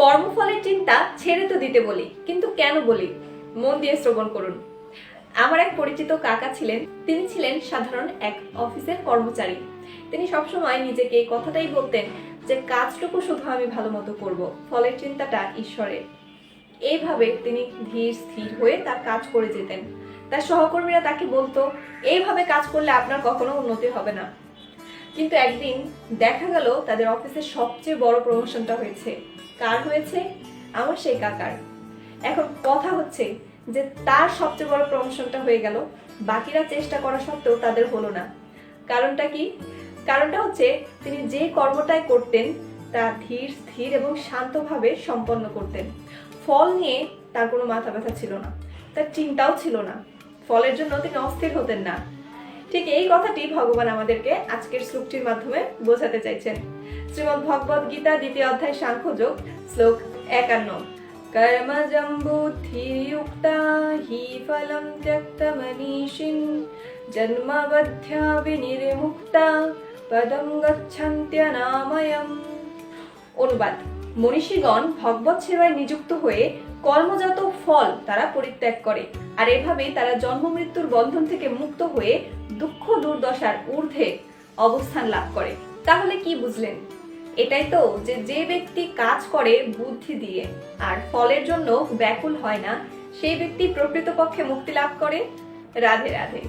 কর্মফলের চিন্তা ছেড়ে তো দিতে বলি, কিন্তু কেন বলি মন দিয়ে শ্রবণ করুন। আমার এক পরিচিত কাকা ছিলেন, তিনি ছিলেন সাধারণ এক অফিসের কর্মচারী। তিনি সবসময় নিজেকে এই কথাটাই বলতেন যে কাজটুকু শুধু আমি ভালো মতো করবো, ফলের চিন্তাটা ঈশ্বরের। এইভাবে তিনি ধীর স্থির হয়ে তার কাজ করে যেতেন। তার সহকর্মীরা তাকে বলতো, এইভাবে কাজ করলে আপনার কখনো উন্নতি হবে না। কিন্তু একদিন দেখা গেল তাদের অফিসের সবচেয়ে বড় প্রমোশনটা হয়েছে। কার হয়েছে? আমার সেই কাকার। এখন কথা হচ্ছে যে তার সবচেয়ে বড় প্রমোশনটা হয়ে গেল, বাকিরা চেষ্টা করা সত্ত্বেও তাদের হলো না। কারণটা কি? কারণটা হচ্ছে তিনি যে কর্মটাই করতেন তা ধীর স্থির এবং শান্তভাবে সম্পন্ন করতেন। ফল নিয়ে তার কোনো মাথা ব্যথা ছিল না, তার চিন্তাও ছিল না। ফলের জন্য তিনি অস্থির হতেন না। ঠিক এই কথাটি ভগবান আমাদেরকে আজকের শ্লোকটির মাধ্যমে বোঝাতে চাইছেন। শ্রীমদ্ ভগবদ গীতা 2য় অধ্যায় সাংখ্যযোগ, শ্লোক 51। কর্মজং বুদ্ধির্যুক্তা হি ফলম ত্যক্তা মনীষিণ জন্মবধ্যা বিনির্মুক্তা পদং গচ্ছন্ত্যনাময়ম। অনুবাদ: মনীষীগণ ভগবত সেবায় নিযুক্ত হয়ে কর্মজাত ফল তারা পরিত্যাগ করে, আর এভাবেই তারা জন্ম মৃত্যুর বন্ধন থেকে মুক্ত হয়ে দুঃখ দুর্দশার ঊর্ধ্বে অবস্থান লাভ করে। তাহলে কি বুঝলেন? এটাই তো যে ব্যক্তি কাজ করে বুদ্ধি দিয়ে আর ফলের জন্য ব্যাকুল হয় না, সেই ব্যক্তি প্রকৃতপক্ষে মুক্তি লাভ করে। রাধে রাধে।